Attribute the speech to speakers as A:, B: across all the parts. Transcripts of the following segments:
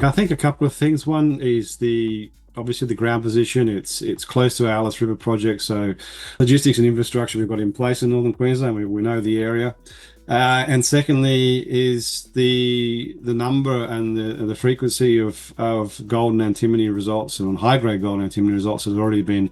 A: I think a couple of things. One is obviously the ground position. It's close to our Alice River project, so logistics and infrastructure we've got in place in northern Queensland. We know the area. And secondly is the number and the frequency of gold and antimony results, and high grade gold and antimony results has already been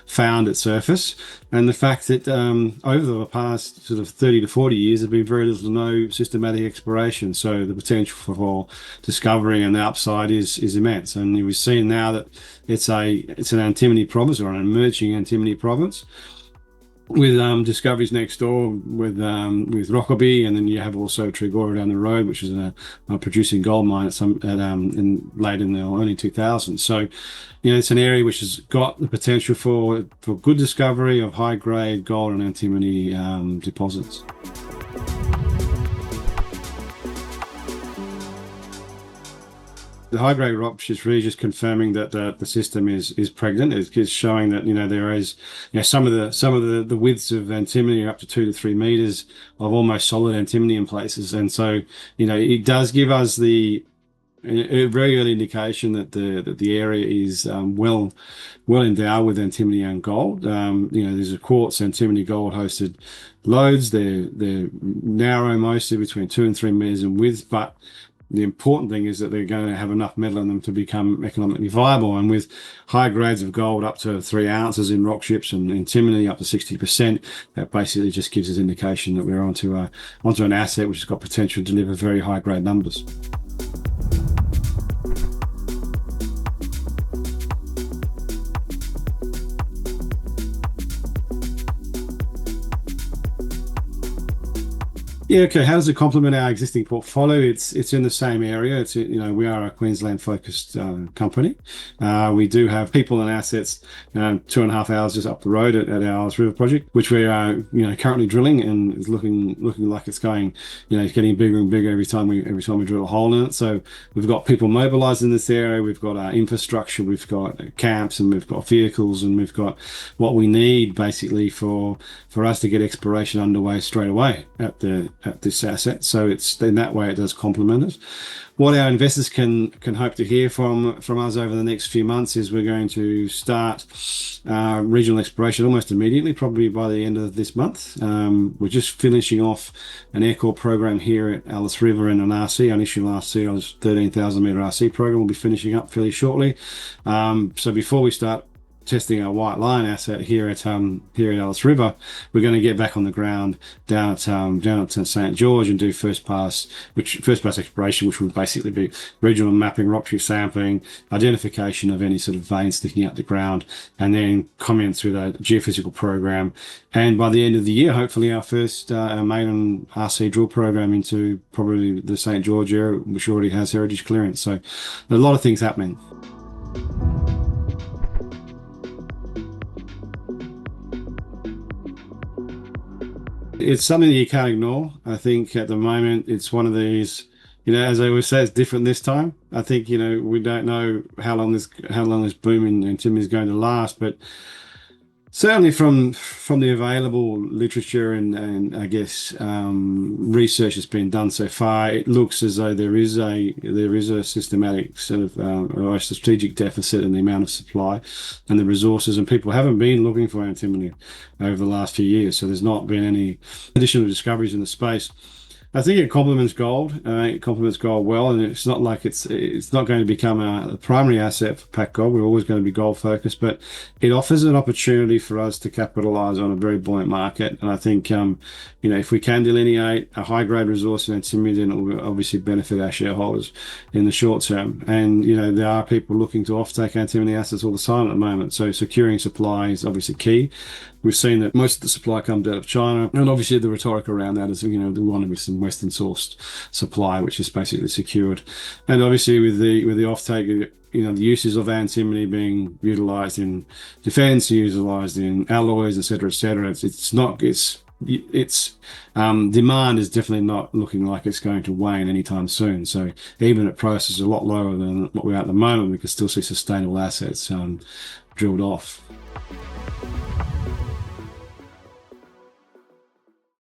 A: found at surface, and the fact that over the past sort of 30 to 40 years there's been very little to no systematic exploration, so the potential for discovery and the upside is immense. And we've seen now that it's an antimony province, or an emerging antimony province, with discoveries next door with Rockaby, and then you have also Trigora down the road, which is a producing gold mine late in the early 2000s. So, it's an area which has got the potential for good discovery of high grade gold and antimony deposits. The high-grade rock is really just confirming that the system is pregnant. It's showing that there is some of the widths of antimony are up to 2 to 3 meters of almost solid antimony in places, and so it does give us a very early indication that the area is well endowed with antimony and gold. There's a quartz antimony gold hosted lodes. They're narrow, mostly between 2 and 3 meters in width, but the important thing is that they're going to have enough metal in them to become economically viable. And with high grades of gold up to 3 ounces in rock chips and antimony up to 60%, that basically just gives us indication that we're onto an asset which has got potential to deliver very high grade numbers. Yeah, okay. How does it complement our existing portfolio? It's in the same area. We are a Queensland focused company. We do have people and assets 2.5 hours just up the road at our Alice River project, which we are currently drilling, and is looking like it's going it's getting bigger and bigger every time we drill a hole in it. So we've got people mobilised in this area. We've got our infrastructure. We've got camps, and we've got vehicles, and we've got what we need basically for us to get exploration underway straight away at this asset. So it's in that way it does complement it. What our investors can hope to hear from us over the next few months is we're going to start regional exploration almost immediately, probably by the end of this month. We're just finishing off an aircore program here at Alice River, and an RC, initial RC, on 13,000 meter RC program. We'll be finishing up fairly shortly. So before we start testing our white line asset here at Alice River, we're going to get back on the ground down at St. George and do first pass exploration, which will basically be regional mapping, rock chip sampling, identification of any sort of veins sticking out the ground, and then comment through the geophysical program. And by the end of the year, hopefully our first our maiden RC drill program into probably the St. George area, which already has heritage clearance. So a lot of things happening. It's something that you can't ignore. I think at the moment it's one of these, as I always say, it's different this time. I think, we don't know how long this boom in antimony is going to last, but certainly from the available literature and I guess research that's been done so far, it looks as though there is a systematic sort of or a strategic deficit in the amount of supply and the resources, and people haven't been looking for antimony over the last few years. So there's not been any additional discoveries in the space. I think it complements gold. It complements gold well, and it's not like it's not going to become a primary asset for Pacgold. We're always going to be gold focused, but it offers an opportunity for us to capitalize on a very buoyant market. And I think, if we can delineate a high grade resource in antimony, then it will obviously benefit our shareholders in the short term. And there are people looking to offtake antimony assets all the time at the moment. So securing supply is obviously key. We've seen that most of the supply comes out of China, and obviously the rhetoric around that is, there want to be some Western sourced supply, which is basically secured. And obviously with the offtake, the uses of antimony being utilised in defence, utilised in alloys, etc., its demand is definitely not looking like it's going to wane anytime soon. So even at prices a lot lower than what we are at the moment, we can still see sustainable assets drilled off.